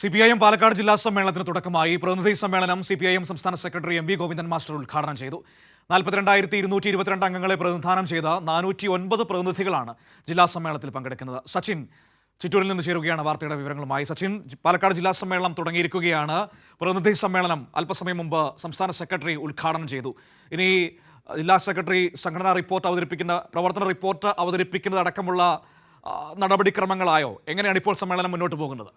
CPIM Palakkad ജില്ലാ സമ്മേളനത്തിന് തുടക്കമായി. പ്രതിനിധി സമ്മേളനം CPIM സംസ്ഥാന സെക്രട്ടറി MV ഗോവിന്ദൻ മാസ്റ്റർ ഉദ്ഘാടനം ചെയ്തു. 42,222 അംഗങ്ങളെ പ്രതിനിധാനം ചെയ്ത 409 പ്രതിനിധികളാണ് ജില്ലാ സമ്മേളനത്തിൽ പങ്കെടുക്കുന്നത്. സച്ചിൻ ചിറ്റൂരിൽ നിന്ന് ചേരുകയാണ് വാർത്തയുടെ വിവരങ്ങളുമായി. സച്ചിൻ, പാലക്കാട് ജില്ലാ സമ്മേളനം തുടങ്ങിയിരിക്കുകയാണ്. പ്രതിനിധി സമ്മേളനം അല്പസമയം മുമ്പ് സംസ്ഥാന സെക്രട്ടറി ഉദ്ഘാടനം ചെയ്തു. ഇനി ജില്ലാ സെക്രട്ടറി സംഘടനാ റിപ്പോർട്ട് പ്രവർത്തന റിപ്പോർട്ട് അവതരിപ്പിക്കുന്നതടക്കമുള്ള നടപടിക്രമങ്ങളായോ? എങ്ങനെയാണ് ഇപ്പോൾ സമ്മേളനം മുന്നോട്ട് പോകുന്നത്?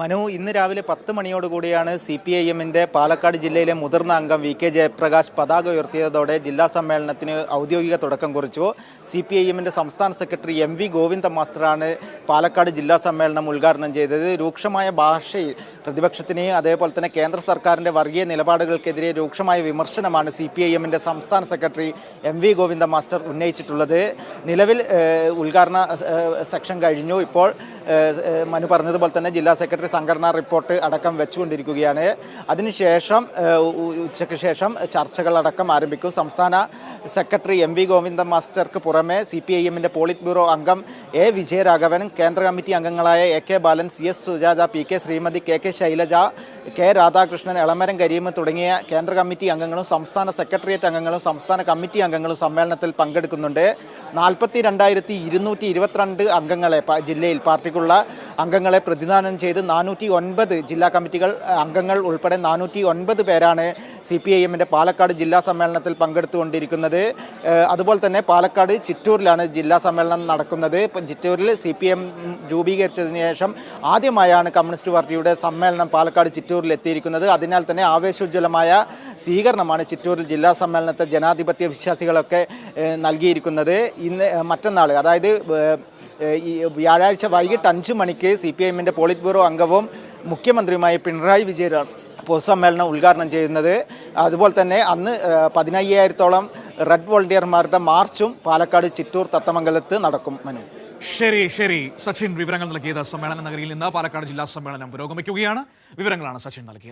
മനു, ഇന്ന് രാവിലെ 10 മണിയോടുകൂടിയാണ് CPIMന്റെ പാലക്കാട് ജില്ലയിലെ മുതിർന്ന അംഗം VK ജയപ്രകാശ് പതാക ഉയർത്തിയതോടെ ജില്ലാ സമ്മേളനത്തിന് ഔദ്യോഗിക തുടക്കം കുറിച്ചു. CPIMന്റെ സംസ്ഥാന സെക്രട്ടറി MV ഗോവിന്ദൻ മാസ്റ്ററാണ് പാലക്കാട് ജില്ലാ സമ്മേളനം ഉദ്ഘാടനം ചെയ്തത്. രൂക്ഷമായ ഭാഷയിൽ പ്രതിപക്ഷത്തിന് അതേപോലെ തന്നെ കേന്ദ്ര സർക്കാരിൻ്റെ വർഗീയ നിലപാടുകൾക്കെതിരെ രൂക്ഷമായ വിമർശനമാണ് CPIMന്റെ സംസ്ഥാന സെക്രട്ടറി MV ഗോവിന്ദൻ മാസ്റ്റർ ഉന്നയിച്ചിട്ടുള്ളത്. നിലവിൽ ഉദ്ഘാടന സെക്ഷൻ കഴിഞ്ഞു. ഇപ്പോൾ മനു പറഞ്ഞതുപോലെ തന്നെ ജില്ലാ സെക്രട്ടറി സംഘടനാ റിപ്പോർട്ട് അടക്കം വെച്ചുകൊണ്ടിരിക്കുകയാണ്. അതിനുശേഷം ഉച്ചയ്ക്ക് ശേഷം ചർച്ചകളടക്കം ആരംഭിക്കും. സംസ്ഥാന സെക്രട്ടറി MV ഗോവിന്ദൻ മാസ്റ്റർക്ക് പുറമെ CPIMന്റെ പോളിറ്റ് ബ്യൂറോ അംഗം A വിജയരാഘവൻ, കേന്ദ്ര കമ്മിറ്റി അംഗങ്ങളായ AK ബാലൻ, CS Sujatha, PK Shrimati, KK Shailaja, K Radhakrishnan, Elamaram Kareem തുടങ്ങിയ കേന്ദ്ര കമ്മിറ്റി അംഗങ്ങളും സംസ്ഥാന സെക്രട്ടേറിയറ്റ് അംഗങ്ങളും സംസ്ഥാന കമ്മിറ്റി അംഗങ്ങളും സമ്മേളനത്തിൽ പങ്കെടുക്കുന്നുണ്ട്. 42,222 അംഗങ്ങളെ ജില്ലയിൽ പാർട്ടിക്കുള്ള അംഗങ്ങളെ പ്രതിദാനം ചെയ്ത് 409 ജില്ലാ കമ്മിറ്റികൾ അംഗങ്ങൾ ഉൾപ്പെടെ 409 പേരാണ് CPIMന്റെ പാലക്കാട് ജില്ലാ സമ്മേളനത്തിൽ പങ്കെടുത്തുകൊണ്ടിരിക്കുന്നത്. അതുപോലെ തന്നെ പാലക്കാട് ചിറ്റൂരിലാണ് ജില്ലാ സമ്മേളനം നടക്കുന്നത്. ചിറ്റൂരിൽ CPIM രൂപീകരിച്ചതിന് ശേഷം ആദ്യമായാണ് കമ്മ്യൂണിസ്റ്റ് പാർട്ടിയുടെ സമ്മേളനം പാലക്കാട് ചിറ്റൂരിൽ എത്തിയിരിക്കുന്നത്. അതിനാൽ തന്നെ ആവേശോജ്വലമായ സ്വീകരണമാണ് ചിറ്റൂരിൽ ജില്ലാ സമ്മേളനത്തെ ജനാധിപത്യ വിശ്വാസികളൊക്കെ നൽകിയിരിക്കുന്നത്. ഇന്ന് മറ്റന്നാൾ, അതായത് ഈ വ്യാഴാഴ്ച വൈകിട്ട് 5 മണിക്ക് CPIMന്റെ പോളിറ്റ് ബ്യൂറോ അംഗവും മുഖ്യമന്ത്രിയുമായ പിണറായി വിജയനാണ് പൊതുസമ്മേളനം ഉദ്ഘാടനം ചെയ്യുന്നത്. അതുപോലെ തന്നെ അന്ന് 15,000-ഓളം റെഡ് വോളണ്ടിയർമാരുടെ മാർച്ചും പാലക്കാട് ചിറ്റൂർ തത്തമംഗലത്ത് നടക്കും. മനു, ശരി സച്ചിൻ വിവരങ്ങൾ നൽകിയത്. സമ്മേളന നഗരിയിൽ നിന്ന് പാലക്കാട് ജില്ലാ സമ്മേളനം പുരോഗമിക്കുകയാണ്. വിവരങ്ങളാണ് സച്ചിൻ നൽകിയത്.